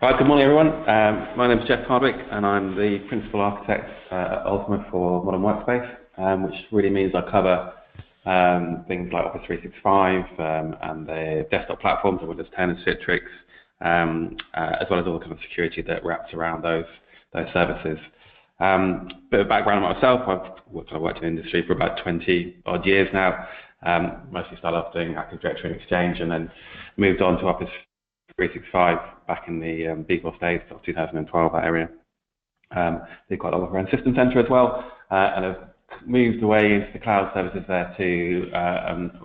Right, good morning everyone. My name is Geoff Hardwick and I'm the Principal Architect at Ultima for Modern Workspace, which really means I cover things like Office 365 and the desktop platforms, Windows 10 and Citrix, as well as all the kind of security that wraps around those services. Bit of background on myself, I've worked in the industry for about 20 odd years now. Mostly started off doing Active Directory and Exchange and then moved on to Office 365 back in the Beagle days of 2012, that area. Did quite a lot around System Center as well, and have moved away into the cloud services there to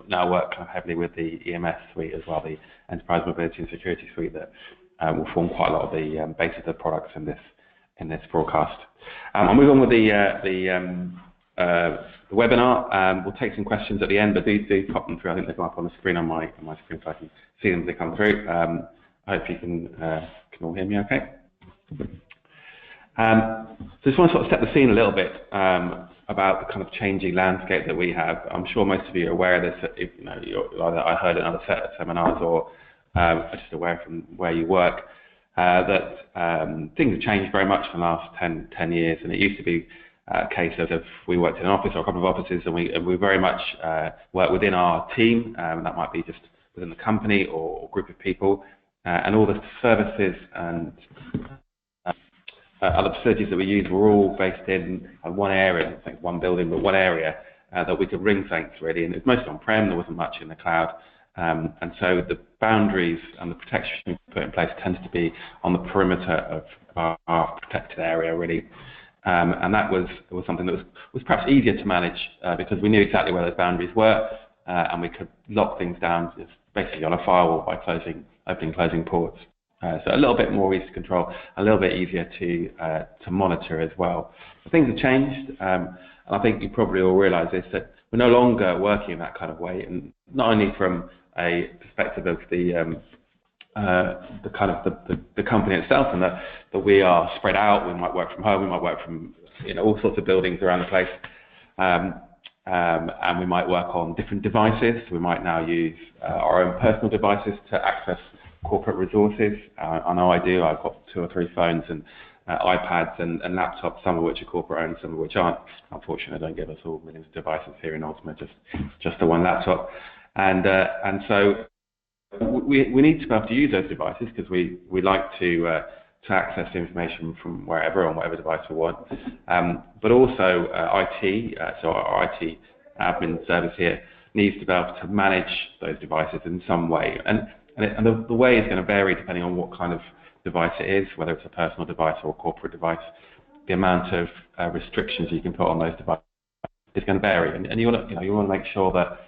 now work kind of heavily with the EMS suite as well, the Enterprise Mobility and Security suite that will form quite a lot of the basis of the products in this broadcast. I'll move on with the webinar. We'll take some questions at the end, but do pop them through. I think they come up on the screen on my screen so I can see them as they come through. I hope you can all hear me okay. So just want to sort of set the scene a little bit about the kind of changing landscape that we have. I'm sure most of you are aware of this. If, either I heard it in other seminars or are just aware from where you work that things have changed very much in the last 10 years, and it used to be a case of if we worked in an office or a couple of offices and we very much work within our team, that might be just within the company or group of people, and all the services and other facilities that we use were all based in one area, I think one building, but one area that we could ring fence really, and it was mostly on-prem, there wasn't much in the cloud, and so the boundaries and the protection we put in place tended to be on the perimeter of our protected area really. And that was something that was perhaps easier to manage because we knew exactly where those boundaries were, and we could lock things down just basically on a firewall by opening and closing ports. So a little bit more easy to control, a little bit easier to monitor as well. But things have changed, and I think you probably all realise this, that we're no longer working in that kind of way, and not only from a perspective of the company itself, and that we are spread out. We might work from home, we might work from all sorts of buildings around the place, and we might work on different devices. We might now use our own personal devices to access corporate resources. I know I do. I've got 2 or 3 phones and iPads and laptops, some of which are corporate owned, some of which aren't. Unfortunately, they don't give us all millions of devices here in Ultima, just the one laptop, and so we need to be able to use those devices because we like to access information from wherever on whatever device we want. But also IT, so our IT admin service here needs to be able to manage those devices in some way. And the way is going to vary depending on what kind of device it is, whether it's a personal device or a corporate device. The amount of restrictions you can put on those devices is going to vary, and you want to make sure that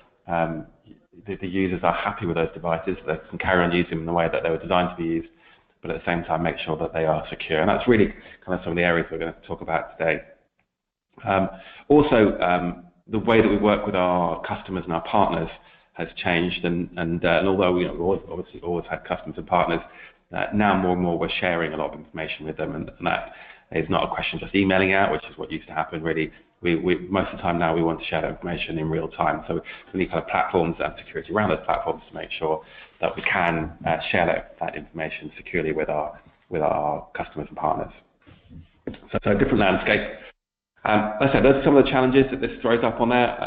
the users are happy with those devices, that can carry on using them in the way that they were designed to be used, but at the same time make sure that they are secure. And that's really kind of some of the areas we're going to talk about today. Also, the way that we work with our customers and our partners has changed, and although we obviously always had customers and partners, now more and more we're sharing a lot of information with them, and that is not a question just emailing out, which is what used to happen really. We most of the time now we want to share that information in real time, so we need kind of platforms and security around those platforms to make sure that we can share that information securely with our customers and partners. So a different landscape. Like I said, there's some of the challenges that this throws up on there.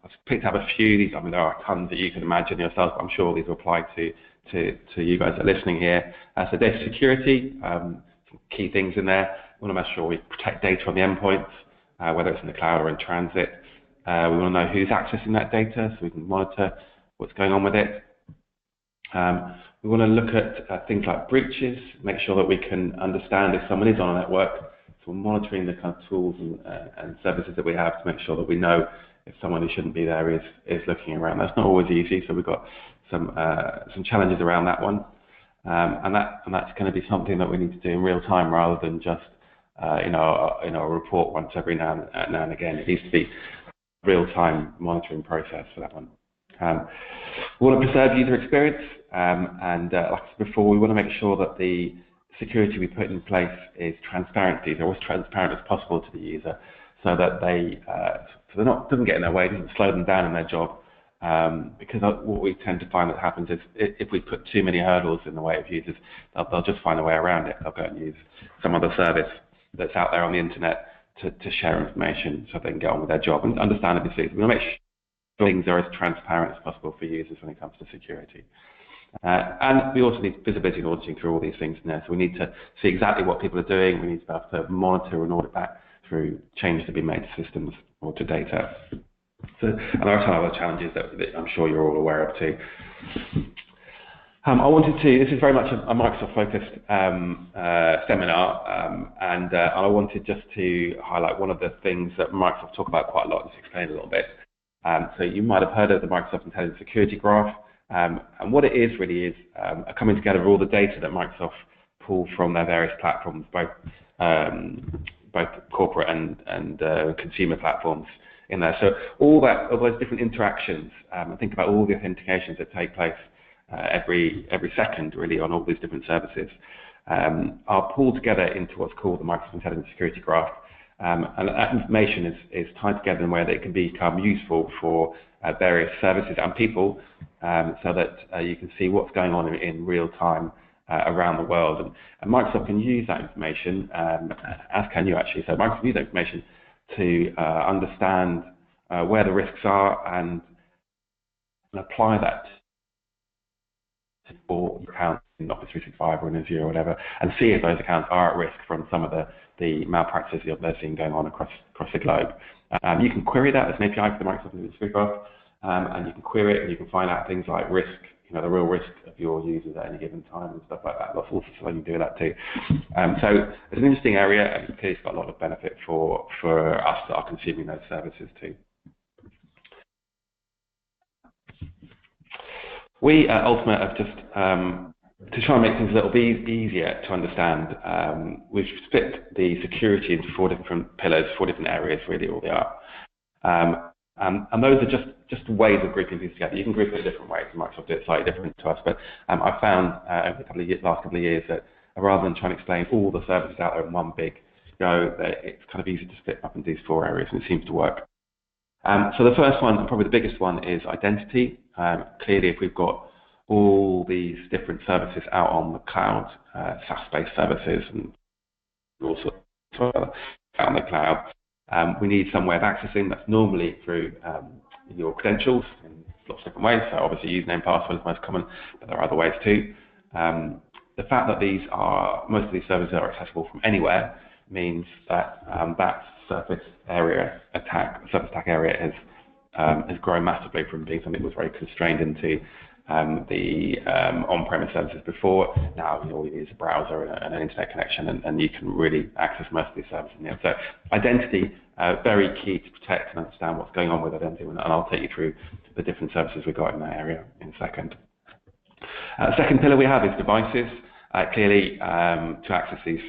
I've picked up a few. I mean, there are tons that you can imagine yourself. I'm sure these will apply to you guys that are listening here. So data security, some key things in there. We want to make sure we protect data on the endpoints, whether it's in the cloud or in transit. We want to know who's accessing that data so we can monitor what's going on with it. We want to look at things like breaches, make sure that we can understand if someone is on a network. So we're monitoring the kind of tools and services that we have to make sure that we know if someone who shouldn't be there is looking around. That's not always easy, so we've got some challenges around that one. And that's going to be something that we need to do in real time rather than just a report once every now and again. It needs to be a real-time monitoring process for that one. We want to preserve user experience, and like I said before, we want to make sure that the security we put in place is transparency. They're as transparent as possible to the user, so that doesn't get in their way, doesn't slow them down in their job, because what we tend to find that happens is if we put too many hurdles in the way of users, they'll just find a way around it. They'll go and use some other service that's out there on the internet to share information so they can get on with their job. And understandably, we want to make sure things are as transparent as possible for users when it comes to security. And we also need visibility and auditing through all these things in there. So we need to see exactly what people are doing. We need to be able to monitor and audit back through changes that have been made to systems or to data. So, and there are some other challenges that I'm sure you're all aware of too. This is very much a Microsoft-focused seminar, and I wanted just to highlight one of the things that Microsoft talk about quite a lot, just explain a little bit. So you might have heard of the Microsoft Intelligent Security Graph, and what it is really is a coming together of all the data that Microsoft pull from their various platforms, both corporate and consumer platforms in there. So all those different interactions, and think about all the authentications that take place every second, really, on all these different services, are pulled together into what's called the Microsoft Intelligent Security Graph. And that information is tied together in a way that it can become useful for various services and people, so that you can see what's going on in real time around the world. And Microsoft can use that information, as can you actually. So Microsoft can use that information to understand where the risks are and apply that for accounts in Office 365 or in Azure or whatever, and see if those accounts are at risk from some of the malpractices that they're seeing going on across the globe. You can query that as an API for the Microsoft Security Graph, and you can query it and you can find out things like risk, the real risk of your users at any given time and stuff like that. Lots of stuff you can do that too. So it's an interesting area, and it's got a lot of benefit for us that are consuming those services too. We at Ultima have just, to try and make things a little bit easier to understand, we've split the security into 4 different pillars, 4 different areas really, all they are. And those are just ways of grouping things together. You can group it in different ways. Microsoft did it slightly different to us, but I found over the last couple of years that rather than trying to explain all the services out there in one big go, that it's kind of easy to split up into these 4 areas, and it seems to work. So the first one, and probably the biggest one, is identity. Clearly, if we've got all these different services out on the cloud, SaaS-based services and all sorts of other out on the cloud, we need some way of accessing. That's normally through your credentials in lots of different ways. So obviously username, password is the most common, but there are other ways too. The fact that most of these services are accessible from anywhere means that that surface attack area has grown massively from being something that was very constrained into the on-premise services before. Now all you need is a browser and an internet connection, and you can really access most of these services. So identity, very key to protect and understand what's going on with identity, and I'll take you through the different services we've got in that area in a second. Second pillar we have is devices. Clearly, to access these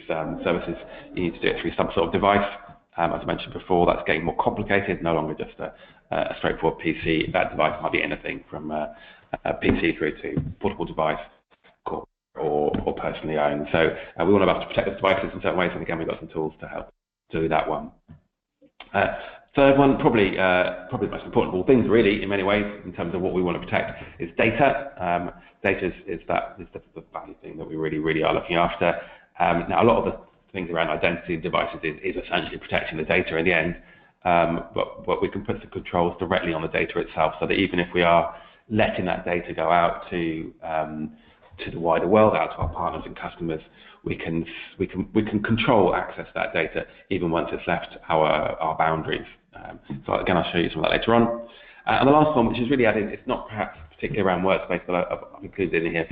services, you need to do it through some sort of device. As I mentioned before, that's getting more complicated, no longer just a straightforward PC. That device might be anything from a PC through to portable device or personally owned. So we want to be able to protect the devices in certain ways, and again, we've got some tools to help do that one. Third one, probably the most important of all things, really, in many ways, in terms of what we want to protect, is data. Data is the value thing that we really are looking after. Now, a lot of the things around identity and devices is essentially protecting the data in the end, but we can put some controls directly on the data itself, so that even if we are letting that data go out to the wider world, out to our partners and customers, we can control access to that data even once it's left our boundaries. So again, I'll show you some of that later on. And the last one, which is really added, it's not perhaps particularly around workspace, but I've included in here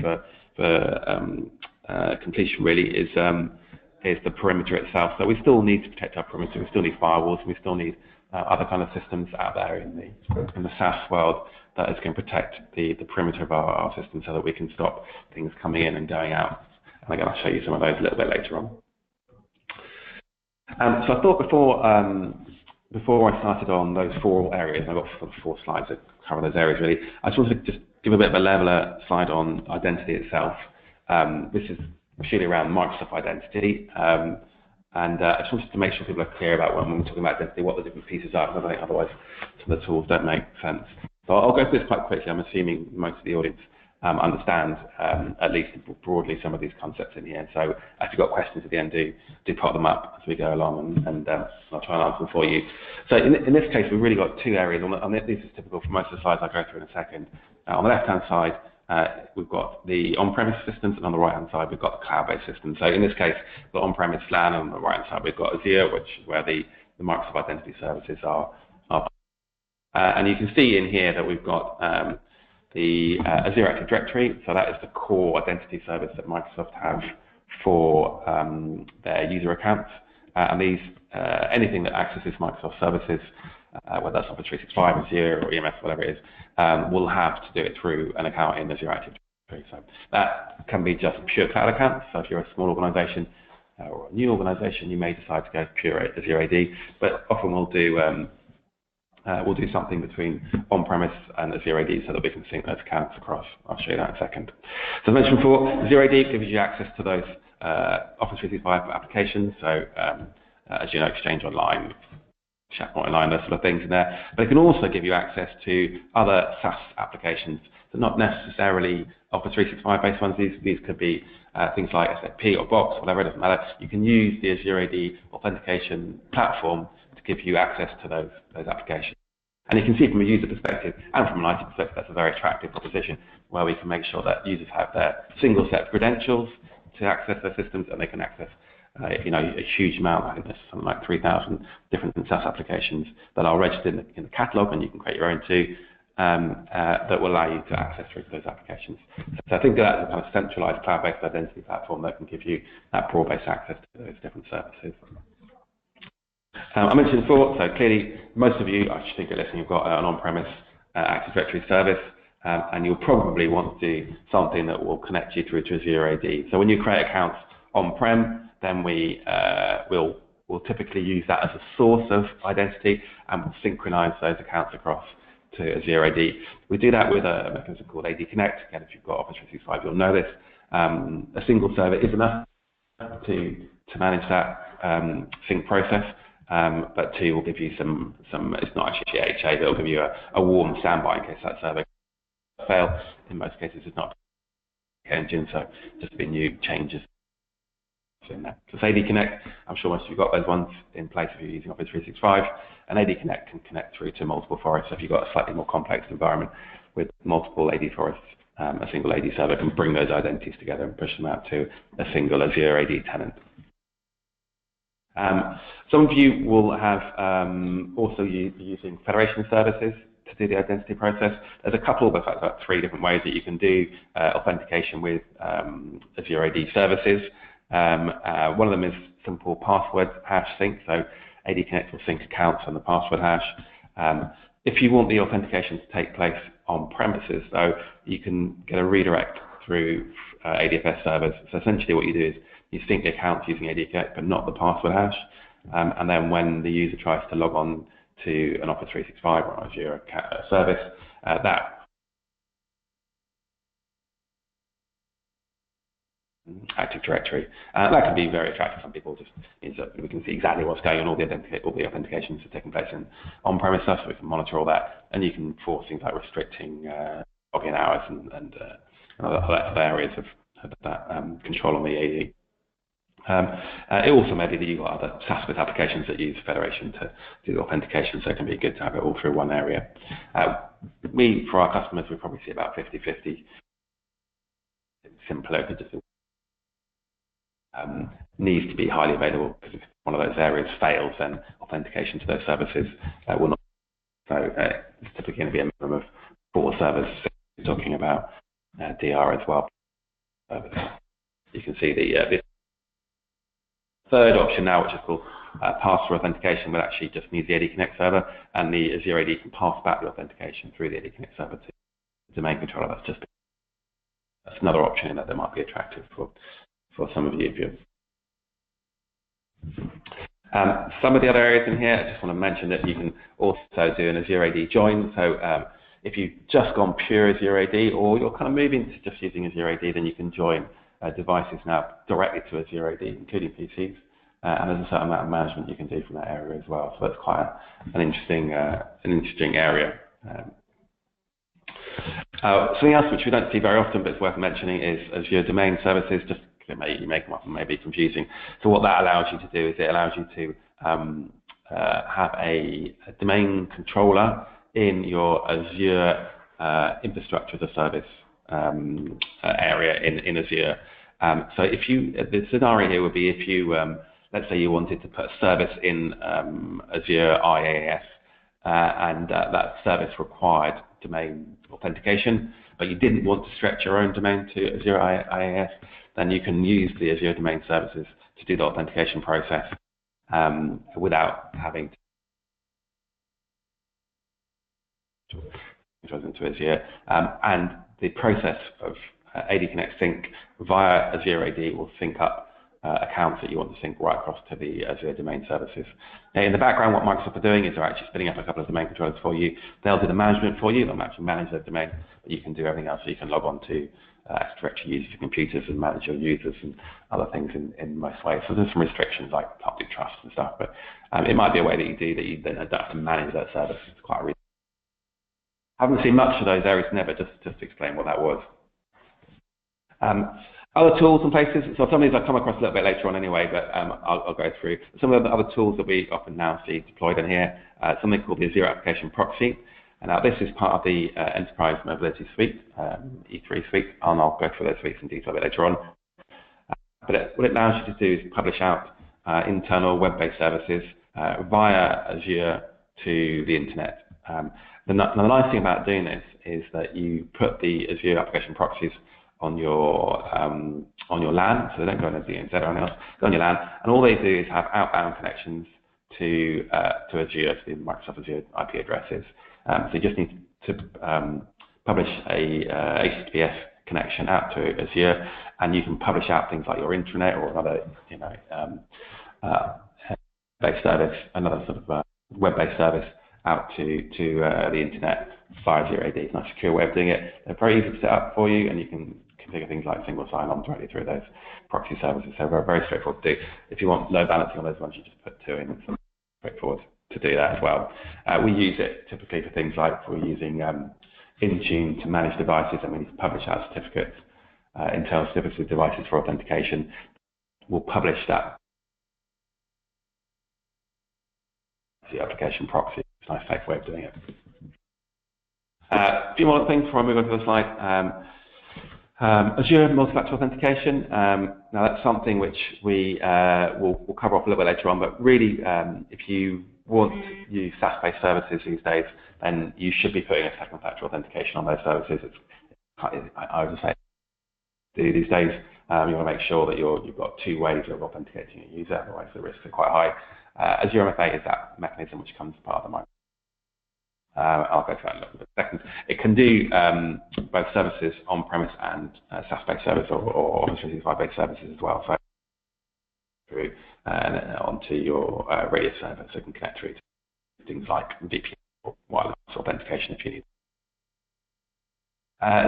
for completion really, is the perimeter itself. So we still need to protect our perimeter. We still need firewalls, and we still need other kind of systems out there in the SaaS world that is going to protect the perimeter of our system, so that we can stop things coming in and going out. And again, I'll show you some of those a little bit later on. So I thought before I started on those 4 areas, and I've got sort of 4 slides that cover those areas really, I just wanted to just give a bit of a leveler slide on identity itself. This is purely around Microsoft identity, and I just wanted to make sure people are clear about when we're talking about identity, what the different pieces are, because I think otherwise some of the tools don't make sense. So I'll go through this quite quickly. I'm assuming most of the audience understand at least broadly some of these concepts in here. So if you've got questions at the end, do pop them up as we go along, and I'll try and answer them for you. So in this case, we've really got two areas. This is typical for most of the slides I'll go through in a second. On the left-hand side, we've got the on-premise systems, and on the right-hand side, we've got the cloud-based systems. So in this case, the on-premise LAN, and on the right-hand side, we've got Azure, which is where the Microsoft Identity Services are. And you can see in here that we've got the Azure Active Directory. So that is the core identity service that Microsoft have for their user accounts. And these, anything that accesses Microsoft services, whether that's Office 365, Azure, or EMS, whatever it is, will have to do it through an account in Azure Active Directory. So that can be just pure cloud accounts. So if you're a small organization or a new organization, you may decide to go pure Azure AD, but often we'll do something between on-premise and Azure AD so that we can sync those accounts across. I'll show you that in a second. So as mentioned before, Azure AD gives you access to those Office 365 applications. So as you know, Exchange Online, SharePoint Online, those sort of things in there. But it can also give you access to other SaaS applications. So not necessarily Office 365 based ones. These could be things like SAP or Box, whatever, it doesn't matter. You can use the Azure AD authentication platform to give you access to those applications. And you can see from a user perspective and from an IT perspective, that's a very attractive proposition where we can make sure that users have their single set of credentials to access their systems, and they can access a huge amount. I think there's something like 3,000 different SaaS applications that are registered in the catalog, and you can create your own too, that will allow you to access through those applications. So I think that's a kind of centralized cloud-based identity platform that can give you that broad-based access to those different services. I mentioned before, so clearly most of you, I think, are listening, you've got an on-premise Active Directory service, and you'll probably want to do something that will connect you through to Azure AD. So when you create accounts on-prem, then we'll typically use that as a source of identity, and we'll synchronize those accounts across to Azure AD. We do that with a mechanism called AD Connect. Again, if you've got Office 365, you'll know this. A single server is enough to manage that sync process. But two will give you some, it's not actually HA, but it'll give you a warm standby in case that server fails. In most cases, it's not engine, so just be new changes in that. So AD Connect, I'm sure most of you have got those ones in place if you're using Office 365, and AD Connect can connect through to multiple forests. So if you've got a slightly more complex environment with multiple AD forests, a single AD server can bring those identities together and push them out to a single Azure AD tenant. Some of you will have also using federation services to do the identity process. There's a couple, but about 3 different ways that you can do authentication with Azure AD services. One of them is simple password hash sync. So AD Connect will sync accounts and the password hash. If you want the authentication to take place on premises, though, you can get a redirect through ADFS servers. So essentially what you do is you sync the accounts using AD Connect, but not the password hash. And then when the user tries to log on to an Office 365 or Azure service, that Active Directory. That can be very attractive. Some people just, we can see exactly what's going on, all the authentications are taking place in on-premise stuff, so we can monitor all that. And you can force things like restricting login hours and other areas of that control on the AD. It also may be that you've got other SaaS-based applications that use Federation to do authentication, so it can be good to have it all through one area. For our customers, we probably see about 50-50. It's simpler to just needs to be highly available, because if one of those areas fails, then authentication to those services will not. So it's typically going to be a minimum of 4 servers. We're talking about DR as well. You can see the third option now, which is called pass-through authentication, will actually just need the AD Connect server, and the Azure AD can pass back the authentication through the AD Connect server to the domain controller. That's another option in that might be attractive for some of you. Some of the other areas in here, I just want to mention that you can also do an Azure AD join. So if you've just gone pure Azure AD, or you're kind of moving to just using Azure AD, then you can join devices now directly to Azure AD, including PCs, and there's a certain amount of management you can do from that area as well. So that's quite an interesting area. Something else which we don't see very often, but it's worth mentioning, is Azure Domain Services. Just you may come up and may be confusing. So what that allows you to do is it allows you to have a domain controller in your Azure infrastructure as a service area in Azure. So if the scenario here would be if you, let's say you wanted to put a service in Azure IaaS, and that service required domain authentication, but you didn't want to stretch your own domain to Azure IaaS, then you can use the Azure Domain Services to do the authentication process without having to into Azure. And the process of AD Connect Sync via Azure AD will sync up accounts that you want to sync right across to the Azure Domain Services. Now, in the background, what Microsoft are doing is they're actually spinning up a couple of domain controllers for you. They'll do the management for you. They'll actually manage their domain, but you can do everything else. So you can log on to direct your users to computers and manage your users and other things in most ways. So there's some restrictions like public trust and stuff, but it might be a way that you do that you then don't have to manage that service. It's quite a reason. Haven't seen much of those areas never, just to explain what that was. Other tools and places, so some of these I'll come across a little bit later on anyway, but I'll go through. Some of the other tools that we often now see deployed in here, something called the Azure Application Proxy. And now this is part of the Enterprise Mobility Suite, E3 Suite, and I'll go through those suites in detail a bit later on. But what it allows you to do is publish out internal web-based services via Azure to the internet. The nice thing about doing this is that you put the Azure application proxies on your LAN, so they don't go on the DNZ or anything else. Go on your LAN, and all they do is have outbound connections to Azure, to the Microsoft Azure IP addresses. So you just need to publish a HTTPS connection out to Azure, and you can publish out things like your intranet or another, based service, another sort of web-based service out to the internet via Azure AD. It's a nice secure way of doing it. They're very easy to set up for you, and you can configure things like single sign-on directly through those proxy services. So very, very straightforward to do. If you want load balancing on those ones, you just put 2 in. It's straightforward to do that as well. We use it typically for things like we're using Intune to manage devices, and we need to publish our certificates, internal certificates of devices for authentication. We'll publish that the application proxy. It's a nice safe way of doing it. A few more things before I move on to the slide. Azure multi-factor authentication. Now that's something which we will cover off a little bit later on, but really if you want to use SaaS-based services these days, then you should be putting a second factor authentication on those services. I would say these days you want to make sure that you've got 2 ways of authenticating a user, otherwise the risks are quite high. Azure MFA is that mechanism which comes as part of the I'll go to that in a little bit second. It can do both services on-premise and SaaS-based service or Office 365-based services as well. So through onto your radio server, so it can connect through to things like VPN or wireless authentication if you need.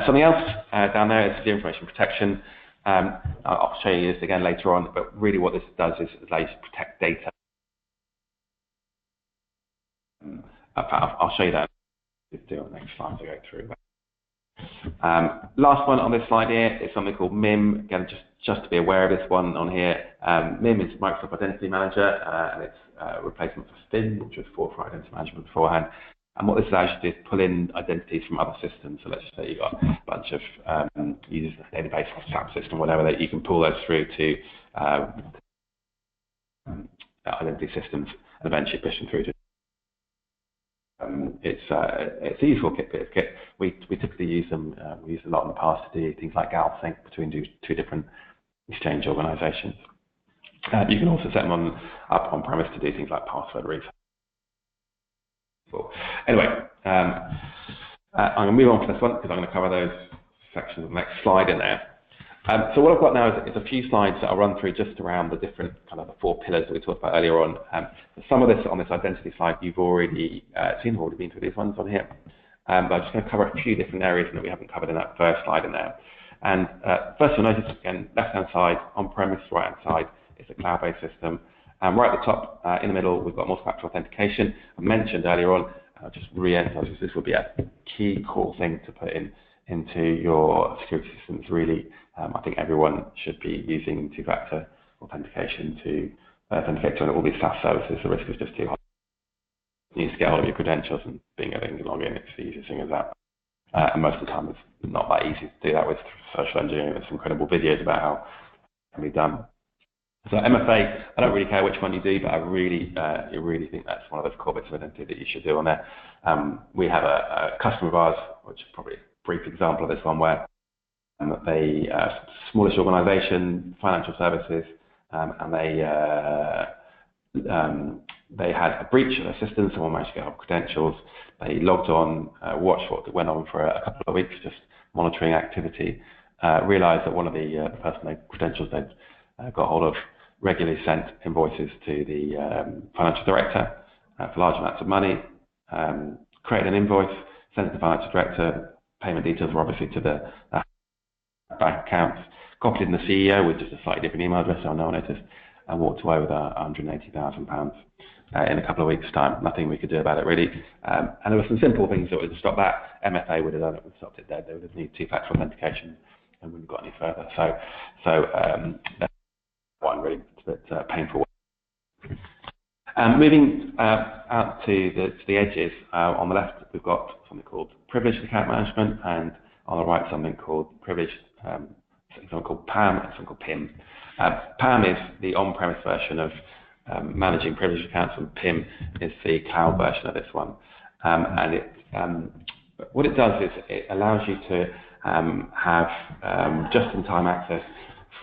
Something else down there is the information protection. I'll show you this again later on, but really what this does is it allows you to protect data. I'll show you that. Do on the next slide to go through that. Last one on this slide here is something called MIM. Again, just to be aware of this one on here. MIM is Microsoft Identity Manager, and it's a replacement for STIM, which was for identity management beforehand. And what this allows you to do is pull in identities from other systems. So let's just say you've got a bunch of users in a database or SAP system, whatever, that you can pull those through to identity systems and eventually push them through to. It's a useful bit of kit. We typically use them. We used a lot in the past to do things like gal sync between 2 different exchange organisations. You can also set them up on premise to do things like password reset. Anyway, I'm going to move on to this one because I'm going to cover those sections of the next slide in there. So what I've got now is a few slides that I'll run through just around the different kind of the 4 pillars that we talked about earlier on. Some of this on this identity slide you've already seen, I've already been through these ones on here. But I'm just going to cover a few different areas that we haven't covered in that first slide in there. And first you'll notice, again, left-hand side, on-premise, right-hand side is a cloud-based system. Right at the top, in the middle, we've got multi-factor authentication. I mentioned earlier on, I'll just re-emphasize this would be a key core thing to put in into your security systems, really, I think everyone should be using two-factor authentication to authenticate to all these SaaS services. The risk is just too high. You need to get hold of your credentials and being able to log in. It's the easiest thing as that. And most of the time, it's not that easy to do that with social engineering. There's some incredible videos about how it can be done. So MFA, I don't really care which one you do, but I really think that's one of those core bits of identity that you should do on there. We have a customer of ours, which is probably a brief example of this one, where they smallish organisation, financial services, and they had a breach of their system. Someone managed to get our credentials. They logged on, watched what went on for a couple of weeks, just monitoring activity. Realised that one of the personal credentials they'd got hold of regularly sent invoices to the financial director for large amounts of money. Created an invoice, sent it to the financial director. Payment details were obviously to the bank accounts. Copied in the CEO with just a slightly different email address, so no one noticed, and walked away with £180,000 in a couple of weeks' time. Nothing we could do about it, really. And there were some simple things that would have stopped that. MFA would have done it, would have stopped it dead. They would have needed two-factor authentication and wouldn't have got any further. So that's one really bit painful. Moving out to the edges, on the left we've got something called privileged account management, and on the right something called privileged, something called PAM and something called PIM. PAM is the on-premise version of managing privileged accounts, and PIM is the cloud version of this one. What it does is it allows you to have just-in-time access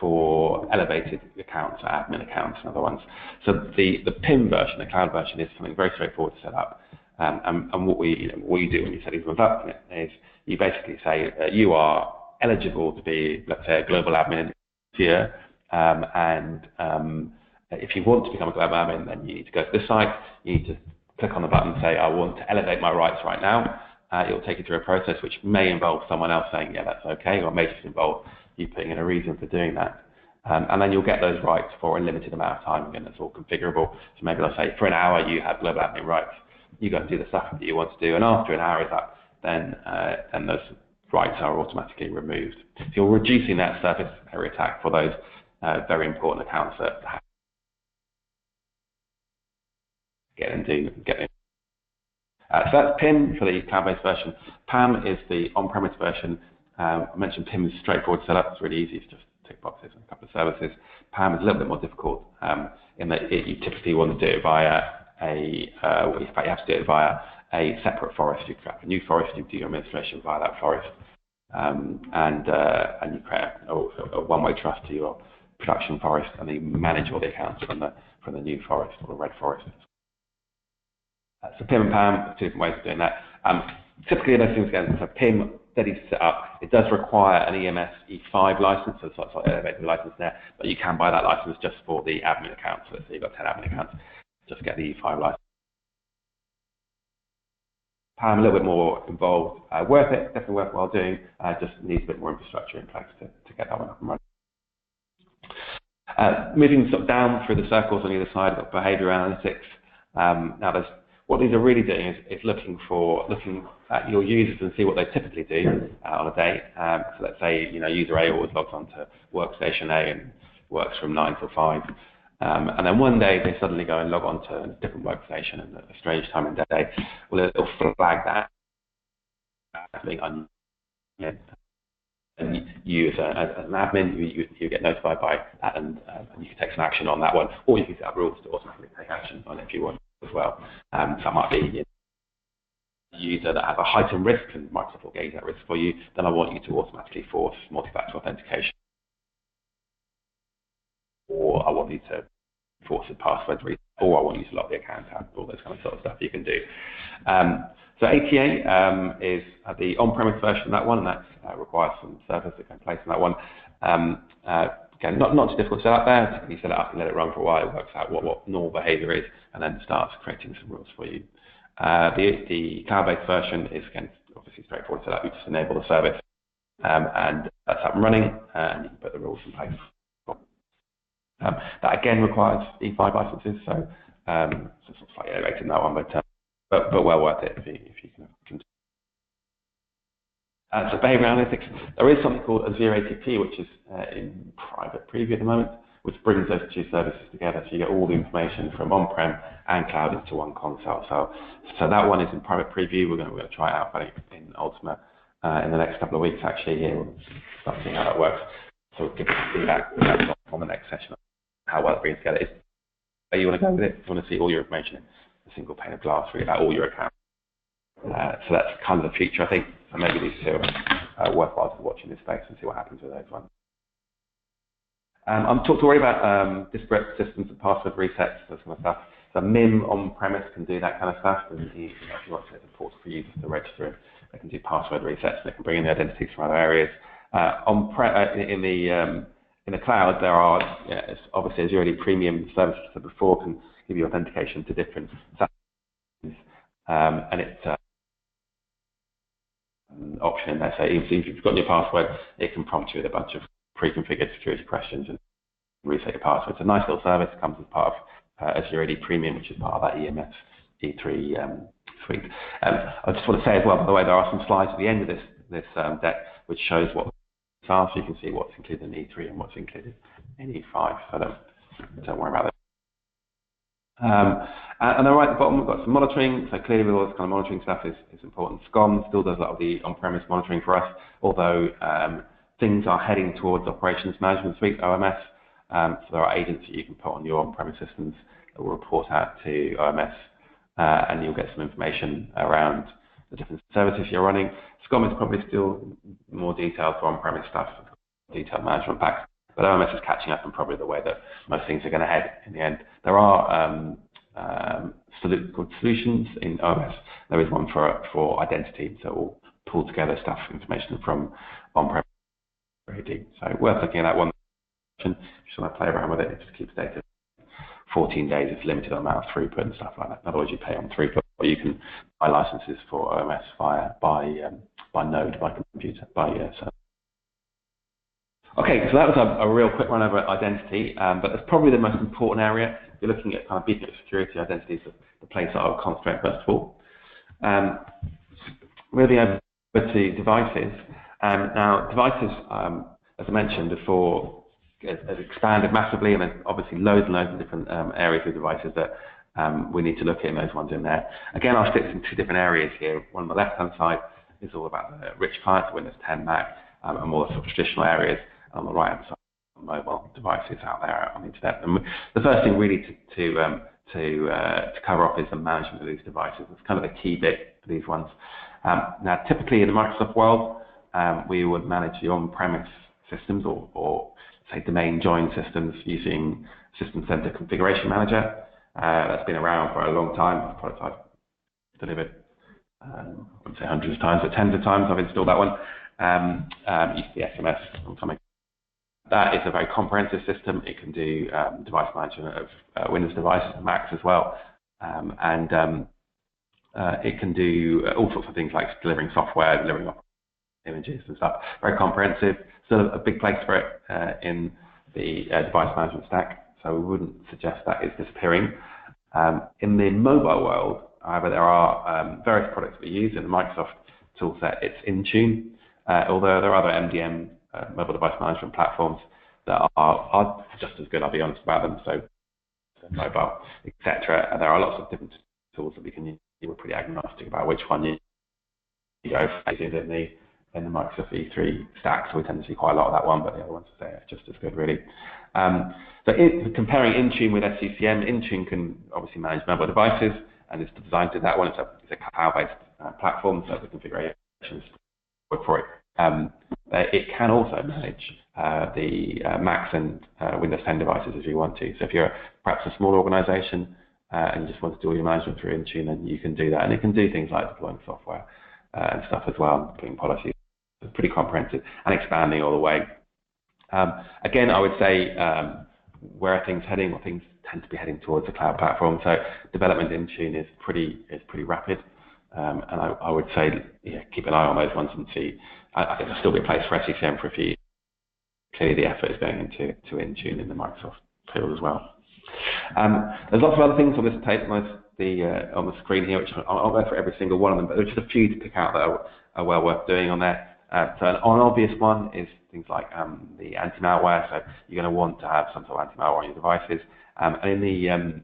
for elevated accounts, admin accounts, and other ones. So the PIM version, the cloud version, is something very straightforward to set up. And what you do when you set these ones up is you basically say that you are eligible to be, let's say, a global admin here, and if you want to become a global admin, then you need to go to this site. You need to click on the button and say, I want to elevate my rights right now. It will take you through a process which may involve someone else saying, yeah, that's okay, or may just involve you putting in a reason for doing that. And then you'll get those rights for a limited amount of time. Again, that's all configurable. So maybe let's say for an hour you have global admin rights. You go and do the stuff that you want to do, and after an hour is up, then those rights are automatically removed. So you're reducing that surface area attack for those very important accounts that get in. So that's PIM for the cloud-based version. PAM is the on-premise version. I mentioned PIM is straightforward to set up. It's really easy. It's just tick boxes and a couple of services. PAM is a little bit more difficult in that you typically want to do it via in fact, you have to do it via a separate forest. You create a new forest, you do your administration via that forest, and you create a one-way trust to your production forest, and then you manage all the accounts from the new forest or the red forest. So PIM and PAM, two different ways of doing that. Typically, those things again, so PIM, steady to set up. It does require an EMS E5 license, so it's like an elevated license there, but you can buy that license just for the admin accounts. So let's say you've got 10 admin accounts, just get the E5 license. PAM, a little bit more involved, worth it, definitely worthwhile doing, just needs a bit more infrastructure in place to get that one up and running. Moving sort of down through the circles on either side, we've got behavior analytics. Now, what these are really doing is looking at your users and see what they typically do on a day. So let's say user A always logs on to workstation A and works from 9 till 5. And then one day they suddenly go and log on to a different workstation at a strange time of day. Well, it'll flag that as being and you as an admin, you get notified by that, and you can take some action on that one, or you can set up rules to automatically take action on it if you want as well. So that might be a user that has a heightened risk, and Microsoft will gauge that risk for you. Then I want you to automatically force multi-factor authentication, or I want you to force a password reset, or I want you to lock the account out. All those kind of sort of stuff you can do. So ATA is the on-premise version of that one, and that requires some servers that go in place on that one. Again, not too difficult to set up there. You set it up and let it run for a while. It works out what normal behavior is, and then starts creating some rules for you. The cloud-based version is, again, obviously straightforward to set up. You just enable the service, and that's up and running, and you can put the rules in place. That again requires E5 licenses, so it's slightly elevated in that one, but well worth it if you can. So behavioral analytics, there is something called Azure ATP, which is in private preview at the moment, which brings those two services together. So you get all the information from on-prem and cloud into one console. So that one is in private preview. We're going to try it out in Ultima in the next couple of weeks, actually. Here, we'll start seeing how that works. So we'll give you feedback on the next session, how well it brings together. Where you want to go with it? You want to see all your information in a single pane of glass, really, about all your accounts. So that's kind of the future, I think. So maybe these two are worthwhile to watch in this space and see what happens with those ones. I'm talked already about disparate systems and password resets, that kind of stuff. So MIM on-premise can do that kind of stuff, and if you want to set a portal for users to register in, they can do password resets, and they can bring in the identities from other areas. In the cloud, there are obviously Azure AD premium services that before can give you authentication to different systems, and it's option in there. So even if you've got your password, it can prompt you with a bunch of pre-configured security questions and reset your password. It's a nice little service. It comes as part of Azure AD Premium, which is part of that EMS E3 suite. I just want to say as well, by the way, there are some slides at the end of this deck which shows what it's are, so you can see what's included in E3 and what's included in E5. So don't worry about that. And then right at the bottom, we've got some monitoring. So clearly, with all this kind of monitoring stuff is important. SCOM still does a lot of the on-premise monitoring for us, although things are heading towards Operations Management Suite, OMS. So there are agents that you can put on your on-premise systems that will report out to OMS, and you'll get some information around the different services you're running. SCOM is probably still more detailed for on-premise stuff, detailed management packs. But OMS is catching up in probably the way that most things are going to head in the end. There are solutions in OMS. There is one for identity, so we'll pull together information from on-premise. So worth looking at that one. If you just want to play around with it, it just keeps data. 14 days, it's limited amount of throughput and stuff like that. Otherwise, you pay on throughput, or you can buy licenses for OMS by node, by computer, by server. Okay, so that was a real quick run over identity, but it's probably the most important area. If you're looking at kind of beacon of security, identity is the place that I would concentrate first of all. Moving over to devices. Now, devices, as I mentioned before, has expanded massively, and there's obviously loads and loads of different areas of devices that we need to look at, and those ones in there. Again, I'll stick in two different areas here. One on the left-hand side is all about the rich clients, Windows 10, Mac, and more sort of traditional areas. On the right-hand side, mobile devices out there on the internet. And the first thing really to cover off is the management of these devices. It's kind of the key bit for these ones. Now, typically in the Microsoft world, we would manage the on-premise systems or say domain join systems using System Center Configuration Manager. That's been around for a long time. It's a product I've delivered, I wouldn't say hundreds of times, but tens of times I've installed that one. Used the SMS a long time ago. That is a very comprehensive system. It can do device management of Windows devices and Macs as well. It can do all sorts of things like delivering software, delivering images and stuff. Very comprehensive. Still a big place for it in the device management stack. So we wouldn't suggest that is disappearing. In the mobile world, however, there are various products we use in the Microsoft toolset. It's Intune, although there are other MDM mobile device management platforms that are just as good, I'll be honest about them, so mobile, etc. And there are lots of different tools that we can use. We're pretty agnostic about which one you go for in the Microsoft E3 stack, so we tend to see quite a lot of that one, but the other ones are just as good, really. So comparing Intune with SCCM, Intune can obviously manage mobile devices, and it's designed to that one. It's a cloud-based platform, so the configuration is for it. It can also manage the Macs and Windows 10 devices if you want to. So if you're perhaps a small organization and you just want to do all your management through Intune, then you can do that. And it can do things like deploying software and stuff as well, putting policies. It's pretty comprehensive and expanding all the way. Again, I would say where are things heading? Well, things tend to be heading towards the cloud platform. So development in Intune is pretty rapid. And I would say, keep an eye on those ones and see. I think there'll still be a place for SCCM for a few years. Clearly, the effort is going into Intune in the Microsoft field as well. There's lots of other things on this tape, on the screen here, which I'll go for every single one of them, but there's just a few to pick out that are well worth doing on there. So an obvious one is things like the anti-malware. So you're going to want to have some sort of anti-malware on your devices. And in the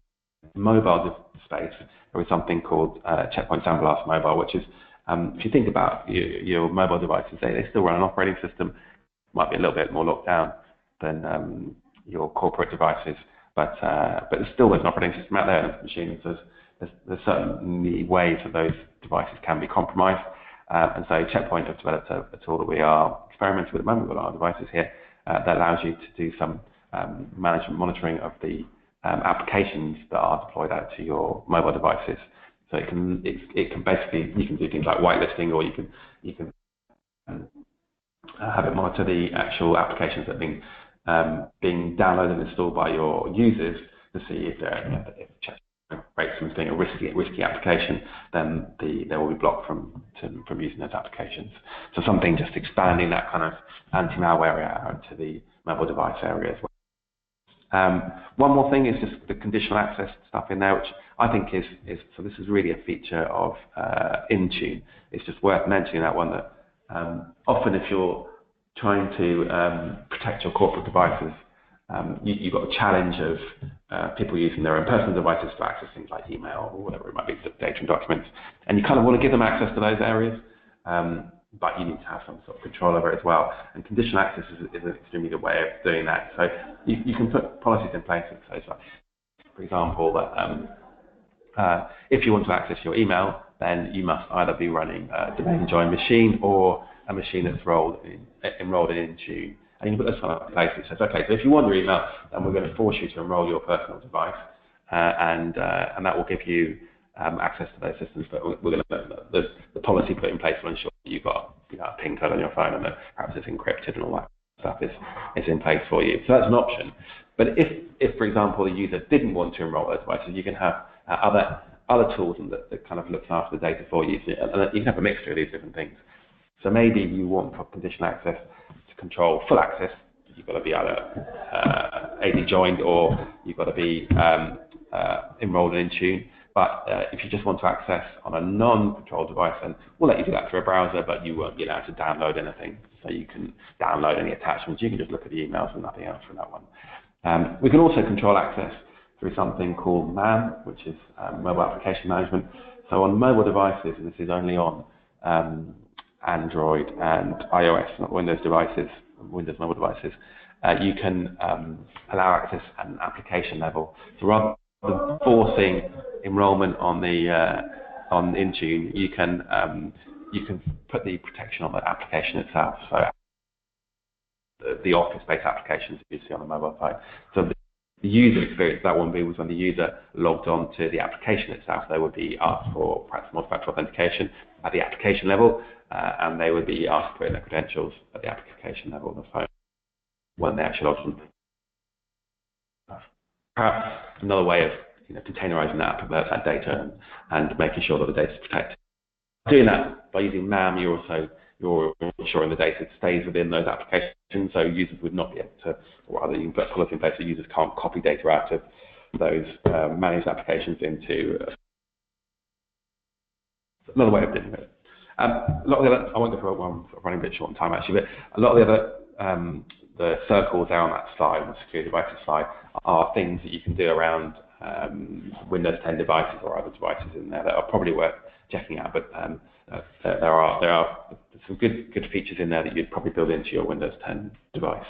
mobile space, there is something called Checkpoint Sandblast Mobile, which is, if you think about your mobile devices, they still run an operating system, might be a little bit more locked down than your corporate devices, but there's still an operating system out there in the machine. So there's certainly ways that those devices can be compromised. And so Checkpoint have developed a tool that we are experimenting with at the moment with our devices here that allows you to do some management monitoring of the applications that are deployed out to your mobile devices. So it can basically, you can do things like whitelisting, or you can have it monitor the actual applications that are being downloaded and installed by your users to see if Checkpoint rates them as being a risky application, then they will be blocked from using those applications. So something just expanding that kind of anti-malware area out to the mobile device area as well. One more thing is just the conditional access stuff in there, which I think is so this is really a feature of Intune. It's just worth mentioning that one, that often if you're trying to protect your corporate devices, you've got a challenge of people using their own personal devices to access things like email or whatever it might be, data and documents, and you kind of want to give them access to those areas, but you need to have some sort of control over it as well. And conditional access is an extremely good way of doing that. So you can put policies in place that say, for example, that if you want to access your email, then you must either be running a domain joined machine or a machine that's enrolled in Intune. And you can put this kind of place that says, okay, so if you want your email, then we're going to force you to enroll your personal device, and that will give you access to those systems. But we're going to the policy put in place will ensure that you've got a PIN code on your phone, and that perhaps it's encrypted and all that stuff is in place for you. So that's an option. But if for example, the user didn't want to enroll those devices, you can have other tools that kind of looks after the data for you. So, and you can have a mixture of these different things. So maybe you want for conditional access to control full access. You've got to be either AD joined or you've got to be enrolled in Intune. But if you just want to access on a non-controlled device, then we'll let you do that through a browser, but you won't be allowed to download anything. So you can download any attachments. You can just look at the emails and nothing else from that one. We can also control access through something called MAM, which is Mobile Application Management. So on mobile devices, and this is only on Android and iOS, not Windows devices, Windows mobile devices, you can allow access at an application level. So rather than forcing enrollment on Intune, you can put the protection on the application itself. So the Office-based applications you see on the mobile side. So the user experience, that one was when the user logged on to the application itself, they would be asked for perhaps multi-factor authentication at the application level, and they would be asked to put in their credentials at the application level on the phone when they actually log on. Perhaps another way of containerizing that data and making sure that the data is protected. Doing that by using MAM, you're ensuring the data stays within those applications, so users would not be able to, or rather you can put a policy in place so users can't copy data out of those managed applications into another way of doing it. A lot of the other, I won't go for one, I'm running a bit short on time actually, but a lot of the other the circles there on that slide, on the security devices slide, are things that you can do around Windows 10 devices or other devices in there that are probably worth checking out. But there are some good features in there that you'd probably build into your Windows 10 device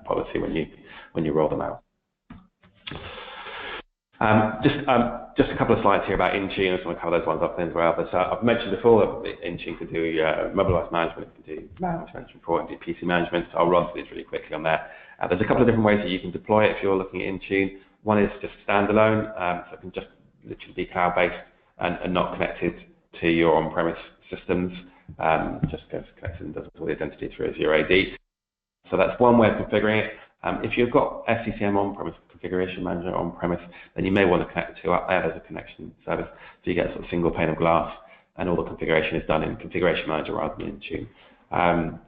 policy when you roll them out. Just a couple of slides here about Intune. I just want to cover those ones up as well. But I've mentioned before that Intune can do mobile device management, it can do management report, it can do PC management. So I'll run through these really quickly on there. There's a couple of different ways that you can deploy it if you're looking at Intune. One is just standalone, so it can just literally be cloud-based and not connected to your on-premise systems. Just goes connected and does all the identity through Azure AD. So that's one way of configuring it. If you've got SCCM on-premise, Configuration Manager on-premise, then you may want to connect the two up there. There's a connection service, so you get a sort of single pane of glass, and all the configuration is done in Configuration Manager rather than Intune.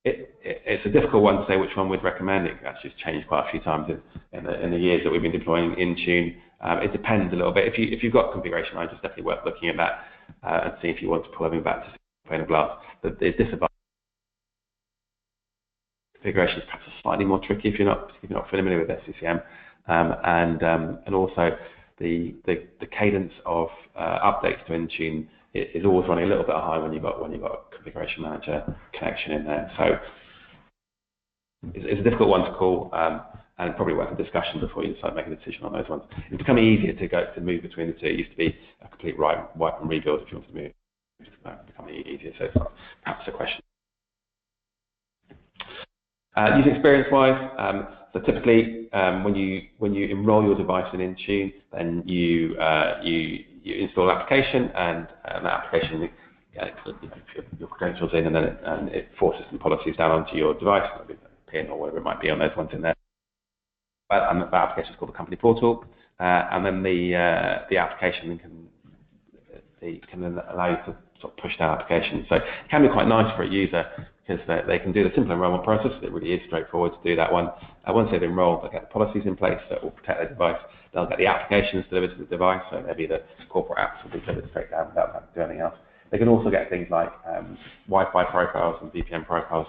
It's a difficult one to say which one we'd recommend. It actually has changed quite a few times in the years that we've been deploying Intune. It depends a little bit. If you've got Configuration Manager, it's definitely worth looking at that and seeing if you want to pull everything back to single pane of glass. The disadvantage configuration is perhaps slightly more tricky if you're not familiar with SCCM, and also the cadence of updates to Intune is always running a little bit high when you've got a configuration manager connection in there. So it's a difficult one to call, and probably worth a discussion before you decide to make a decision on those ones. It's becoming easier to move between the two. It used to be a complete wipe and rebuild if you want to move. It's becoming easier, so it's perhaps a question. User experience-wise, so typically when you enroll your device in Intune, then you install an application, and that application your credentials in, and then it forces some policies down onto your device, maybe a PIN or whatever it might be on those ones in there. And that application is called the company portal, and then the application can then allow you to sort of push that application. So it can be quite nice for a user because they can do the simple enrollment process. It really is straightforward to do that one. Once they've enrolled, they'll get the policies in place that will protect their device. They'll get the applications delivered to the device, so maybe the corporate apps will be delivered straight down without having to do anything else. They can also get things like Wi-Fi profiles and VPN profiles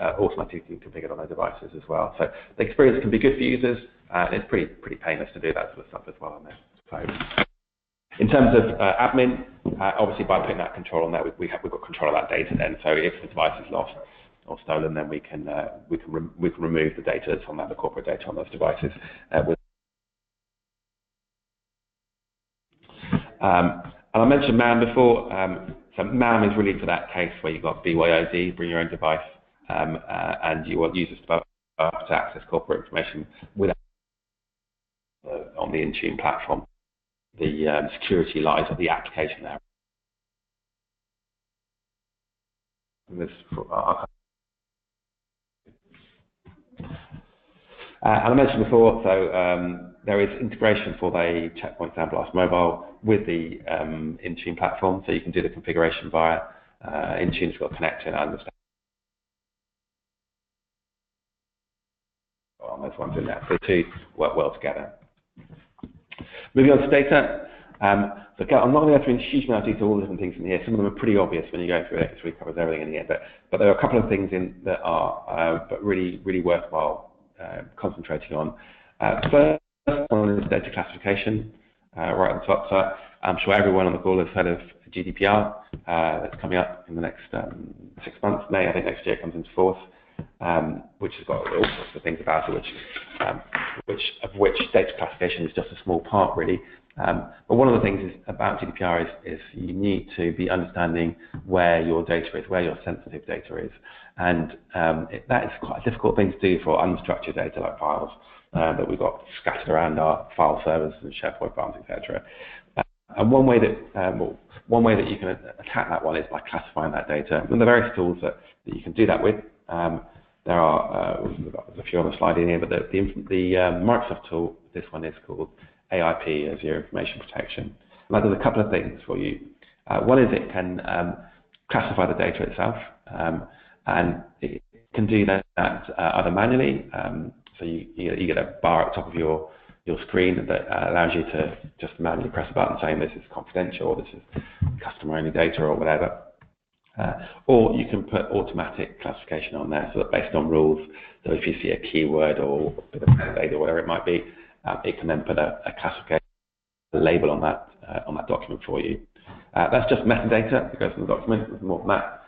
automatically configured on their devices as well. So the experience can be good for users, and it's pretty painless to do that sort of stuff as well on there. So in terms of admin, obviously by putting that control on there, we've got control of that data then. So if the device is lost or stolen, then we can remove the data that's on that, the corporate data on those devices. And I mentioned MAM before. So MAM is really for that case where you've got BYOD, bring your own device, and you want users to access corporate information without on the Intune platform. The security lies at the application there. And I mentioned before, so there is integration for the Checkpoint Sandblast Mobile with the Intune platform, so you can do the configuration via Intune's got a connector and understand on those ones in there. So the two work well together. Moving on to data. So I'm not going to go through a huge amount of detail all the different things in here. Some of them are pretty obvious when you go through it. It really covers everything in here. But there are a couple of things in that are but really worthwhile concentrating on. First one is data classification, right at the top. So I'm sure everyone on the call has heard of GDPR. That's coming up in the next 6 months. May, I think next year comes into force, which has got all sorts of things about it, which data classification is just a small part, really. But one of the things about GDPR is you need to be understanding where your data is, where your sensitive data is. And that is quite a difficult thing to do for unstructured data like files that we've got scattered around our file servers and SharePoint files, etc. And one way that you can attack that one is by classifying that data. And there are various tools that you can do that with. There are there's a few on the slide in here, but the Microsoft tool, this one is called AIP, Azure Information Protection. And that does a couple of things for you. One is it can classify the data itself, and it can do that either manually. So you get a bar at the top of your screen that allows you to just manually press a button saying this is confidential, or this is customer-only data, or whatever. Or you can put automatic classification on there, so that based on rules, so if you see a keyword or a bit of metadata or whatever it might be, it can then put a classification label on that document for you. That's just metadata that goes in the document. There's more than that,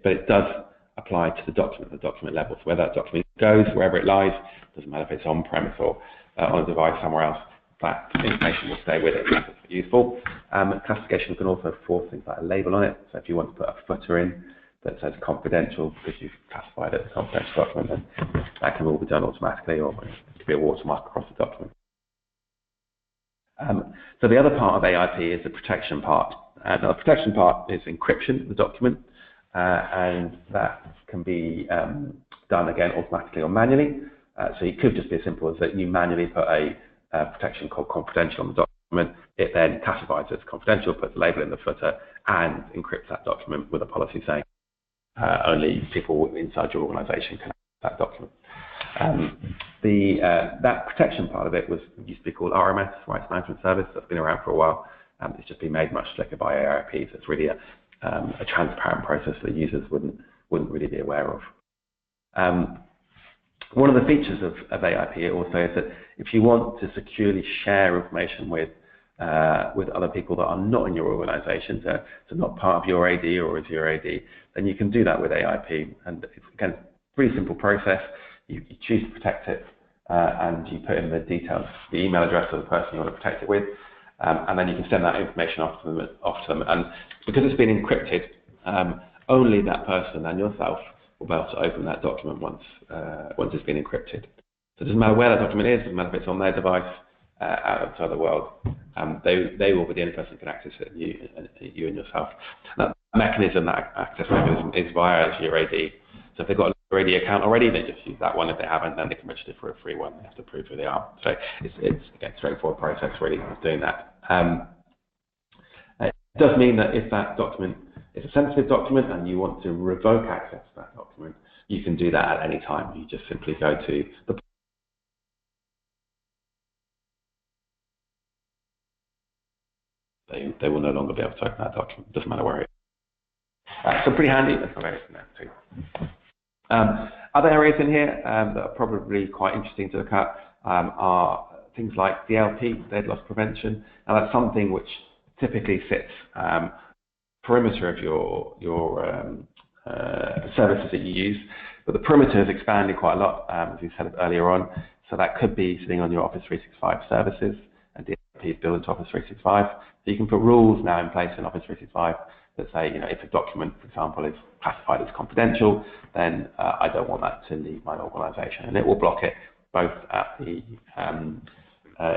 but it does apply to the document level. So where that document goes, wherever it lies, doesn't matter if it's on-premise or on a device somewhere else, that information will stay with it. That's useful. Classification can also force things like a label on it. So if you want to put a footer in that says confidential because you've classified it as a confidential document, then that can all be done automatically, or it could be a watermark across the document. So the other part of AIP is the protection part. Now the protection part is encryption of the document, and that can be done again automatically or manually. So it could just be as simple as that you manually put a protection called confidential on the document. It then classifies it as confidential, puts a label in the footer, and encrypts that document with a policy saying only people inside your organization can have that document. That protection part of it used to be called RMS, Rights Management Service. That's been around for a while. It's just been made much slicker by AIP. So it's really a transparent process that users wouldn't really be aware of. One of the features of AIP also is that if you want to securely share information with other people that are not in your organization, so not part of your AD or Azure AD, then you can do that with AIP. And it's, again, a pretty simple process. You choose to protect it, and you put in the details, the email address of the person you want to protect it with, and then you can send that information off to them. And because it's been encrypted, only that person and yourself will be able to open that document once it's been encrypted. So it doesn't matter where that document is, it doesn't matter if it's on their device, outside the world, they will be the only person who can access it, you and yourself. That mechanism, that access mechanism, is via Azure AD. So if they've got an Azure AD account already, they just use that one. If they haven't, then they can register for a free one. They have to prove who they are. So it's again, straightforward process really of doing that. It does mean that if that document is a sensitive document and you want to revoke access to that document, you can do that at any time. You just simply go to the they will no longer be able to open that document. Doesn't matter where it is. So pretty handy. That's not anything there too. Other areas in here that are probably quite interesting to look at are things like DLP, data loss prevention. Now that's something which typically sits perimeter of your services that you use, but the perimeter has expanded quite a lot, as we said earlier on. So that could be sitting on your Office 365 services, and DLP is built into Office 365. So you can put rules now in place in Office 365 that say, if a document, for example, is classified as confidential, then I don't want that to leave my organization, and it will block it both at the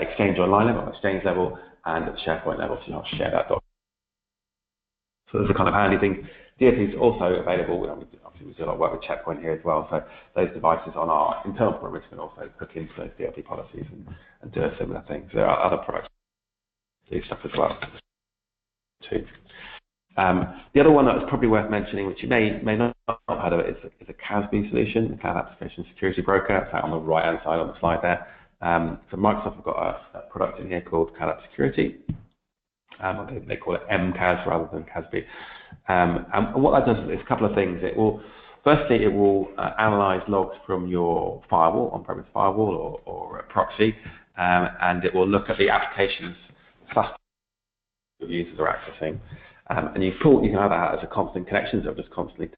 Exchange Online level, Exchange level, and at the SharePoint level, so you don't share that document. So there's a kind of handy thing. DLP is also available. Obviously, we do a lot of work with Checkpoint here as well. So those devices on our internal perimeter can also hook into those DLP policies and do a similar thing. So there are other products that do stuff as well too. The other one that is probably worth mentioning, which you may not have heard of, is a CASB solution, the Cloud Application Security Broker. It's out on the right-hand side on the slide there. So Microsoft have got a product in here called Cloud App Security. They call it MCAS rather than CASB. And what that does is a couple of things. Firstly, it will analyze logs from your firewall, on-premise firewall or a proxy, and it will look at the applications cluster users are accessing. And you can have that as a constant connection, so just constantly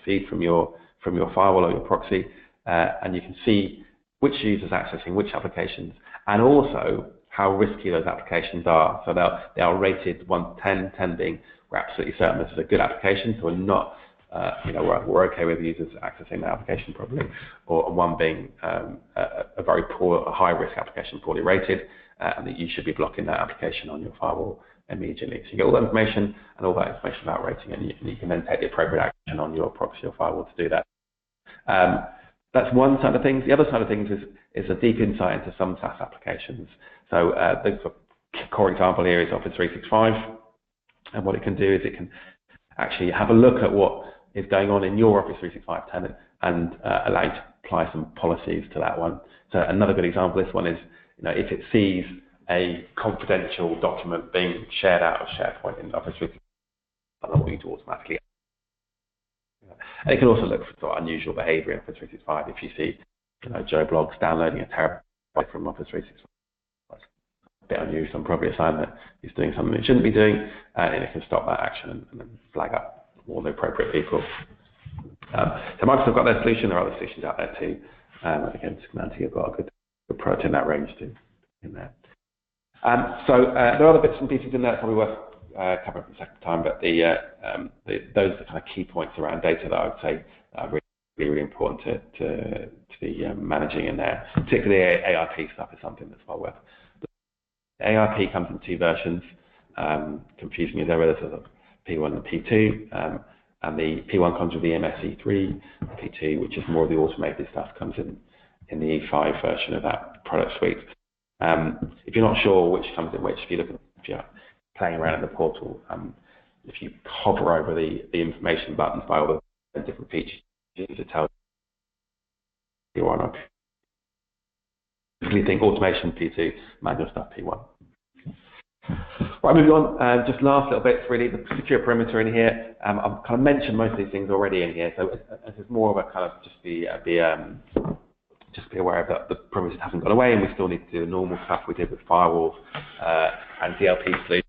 feed from your firewall or your proxy, and you can see which users are accessing which applications, and also how risky those applications are. So they are rated 1 to 10, 10 being we're absolutely certain this is a good application, so we're not, we're okay with users accessing the application properly, or 1 being a very poor, a high-risk application, poorly rated, and that you should be blocking that application on your firewall immediately. So you get all that information and all that information about rating, and you can then take the appropriate action on your proxy or firewall to do that. That's one side of things. The other side of things is a deep insight into some SaaS applications. So the core example here is Office 365, and what it can do is it can actually have a look at what is going on in your Office 365 tenant and allow you to apply some policies to that one. So another good example, this one is, if it sees a confidential document being shared out of SharePoint in Office 365, I want you to automatically. And it can also look for sort of unusual behavior in Office 365. If you see, Joe Bloggs downloading a terabyte from Office 365, that's a bit unusual, and probably a sign that he's doing something he shouldn't be doing, and it can stop that action and then flag up all the appropriate people. So Microsoft have got their solution. There are other solutions out there too. Again, Symantec have got a good product in that range too. In there. So there are other bits and pieces in there that's probably worth covering for the second time, but those are the kind of key points around data that I would say are really important to be managing in there. Particularly AIP stuff is something that's well worth. AIP comes in 2 versions. Confusing as ever, there's a P1 and P2, and the P1 comes with the MSE3, P2, which is more of the automated stuff, comes in the E5 version of that product suite. If you're not sure which comes in which, if you're playing around in the portal, if you hover over the information buttons by all the different features, it tells you on or typically think automation P2, manual stuff P1. Right, moving on. Just last little bits, really, the secure perimeter in here. I've kind of mentioned most of these things already in here, so this is more of a kind of just be aware that the perimeter hasn't gone away, and we still need to do the normal stuff we did with firewalls and DLP solutions,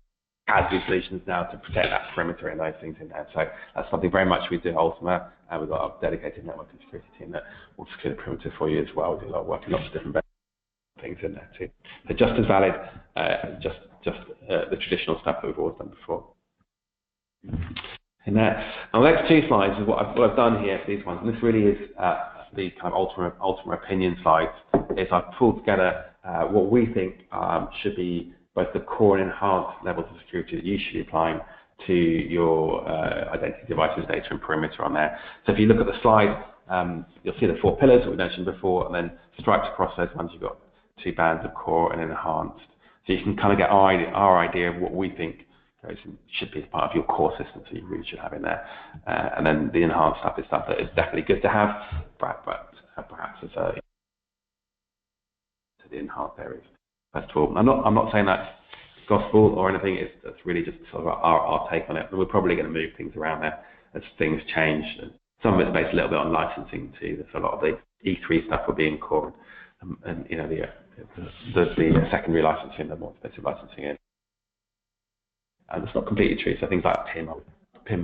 CASB solutions now to protect that perimeter and those things in there. So that's something very much we do at Ultima. We've got a dedicated network and security team that will secure the perimeter for you as well. We do a lot of work in lots of different things in there too. So just as valid, just the traditional stuff that we've always done before. In there. Now, the next two slides is what I've done here for these ones, and this really is the kind of Ultima opinion slides. Is I've pulled together what we think should be both the core and enhanced levels of security that you should be applying to your identity devices, data, and perimeter on there. So if you look at the slide, you'll see the 4 pillars that we mentioned before, and then stripes across those ones, you've got 2 bands of core and enhanced. So you can kind of get our idea of what we think should be part of your core system, so you really should have in there. And then the enhanced stuff is stuff that is definitely good to have, but perhaps as to the enhanced areas. First of all, I'm not saying that's gospel or anything. It's really just sort of our take on it. And we're probably going to move things around there as things change. And some of it's based a little bit on licensing too. There's a lot of the E3 stuff will be in core, and you know the secondary licensing, the more expensive licensing in. And it's not completely true. So things like PIM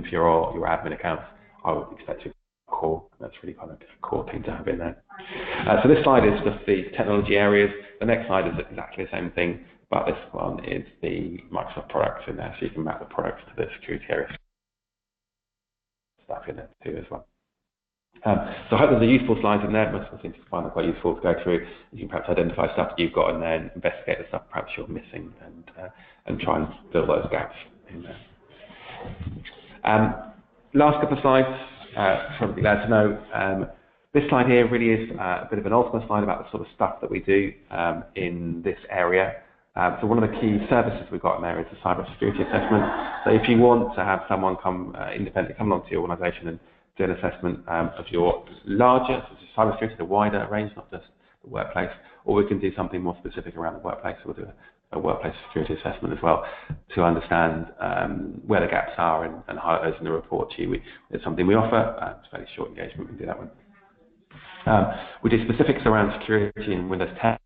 for your admin accounts, I would expect to be core. That's really kind of a core thing to have in there. So this slide is just the technology areas. The next slide is exactly the same thing, but this one is the Microsoft products in there, so you can map the products to the security area stuff in there too as well. So I hope there's a useful slides in there. Most of the things I find are quite useful to go through. You can perhaps identify stuff that you've got and then investigate the stuff perhaps you're missing and try and fill those gaps in there. Last couple of slides, probably glad to know. This slide here really is a bit of an Ultima slide about the sort of stuff that we do in this area. So one of the key services we've got in there is the Cybersecurity Assessment. So if you want to have someone independently come along to your organisation and do an assessment of your larger cybersecurity, the wider range, not just the workplace, or we can do something more specific around the workplace. We'll do a workplace security assessment as well to understand where the gaps are and highlight those in the report to you. It's something we offer. It's a fairly short engagement. We can do that one. We do specifics around security in Windows 10,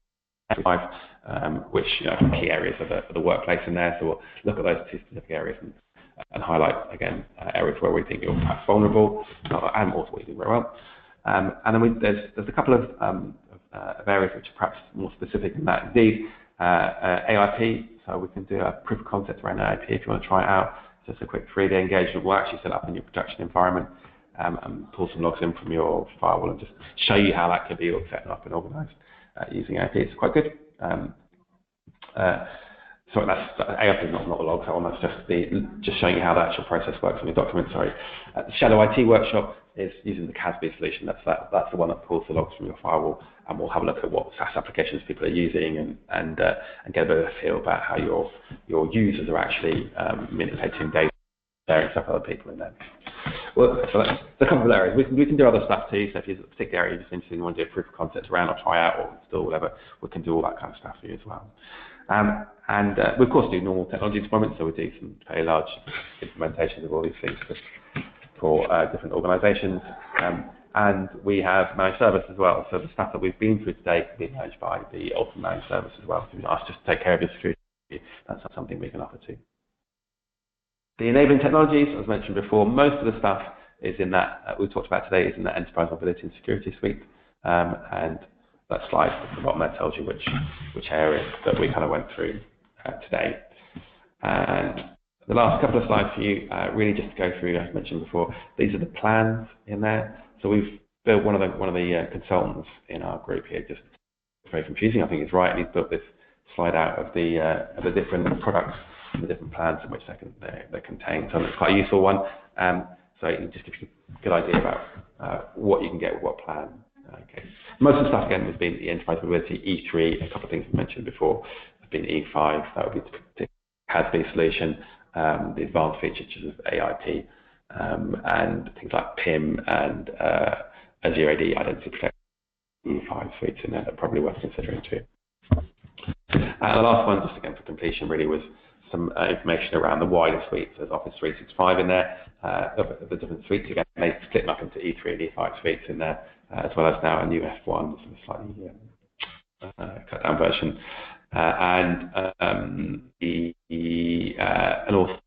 5, which are key areas of the workplace in there. So we'll look at those 2 specific areas and highlight, again, areas where we think you're perhaps vulnerable, and also what you do very well. And then there's a couple of areas which are perhaps more specific than that. Indeed, AIP, so we can do a proof of concept around AIP if you want to try it out. Just a quick 3D engagement. We'll actually set up in your production environment and pull some logs in from your firewall and just show you how that can be all set up and organized using AIP. It's quite good. Sorry, AIP is not the logs. That's just showing you how the actual process works in your document. Sorry. The Shadow IT workshop is using the CASB solution. That's the one that pulls the logs from your firewall, and we'll have a look at what SaaS applications people are using and get a bit of a feel about how your users are actually manipulating data, sharing stuff with other people in there. Well, so that's a couple of areas. We can do other stuff too. So if there's a particular area you're just interested in, you want to do a proof of concept around or try out or install whatever, we can do all that kind of stuff for you as well. We of course do normal technology deployments, so we do some very large implementations of all these things for different organisations. And we have managed service as well. So the stuff that we've been through today can be managed by the Ultima managed service as well. So if you ask just to take care of your security, that's something we can offer too. The enabling technologies, as mentioned before, most of the stuff is in that we talked about today is in the Enterprise Mobility and Security Suite, and that slide at the bottom there tells you which areas that we kind of went through today. And the last couple of slides for you, really just to go through, as mentioned before, these are the plans in there. So we've built one of the consultants in our group here. Just very confusing. I think he's right, and he's built this slide out of the different products and the different plans in which they contain. So it's quite a useful one. So it just gives you a good idea about what you can get with what plan. Okay. Most of the stuff again has been the Enterprise Mobility E3. A couple of things we mentioned before have been E5. That would be the CASB solution, the advanced features such as AIP, and things like PIM and Azure AD Identity Protection. E5 suites in there that are probably worth considering too. And the last one, just again for completion, really was some information around the wider suites. There's Office 365 in there, of the different suites. Again, they split them up into E3 and E5 suites in there, as well as now a new F1, sort of slightly cut down version, and also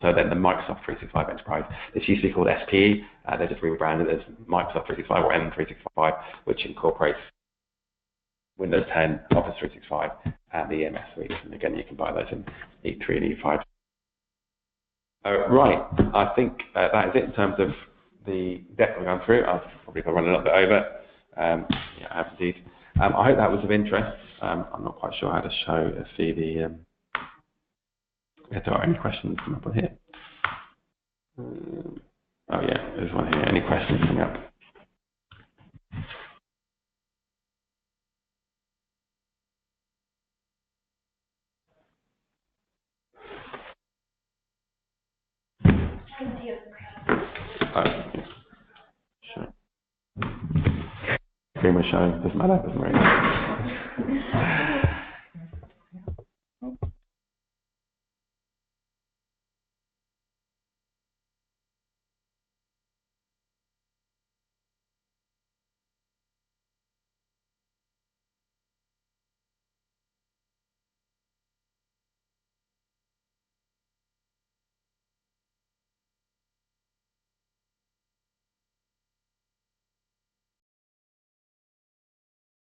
then the Microsoft 365 Enterprise. This used to be called SPE. They just rebranded it as Microsoft 365 or M365, which incorporates Windows 10, Office 365, and the EMS suites. And again, you can buy those in E3 and E5. Right, I think that is it in terms of the deck we've gone through. I've probably got to run a little bit over. Yeah, I have indeed. I hope that was of interest. I'm not quite sure how to see the. If there are any questions coming up on here. Oh yeah, there's one here. Any questions coming up? Oh, yeah. Sure. Screen was showing. Doesn't matter. Doesn't really matter.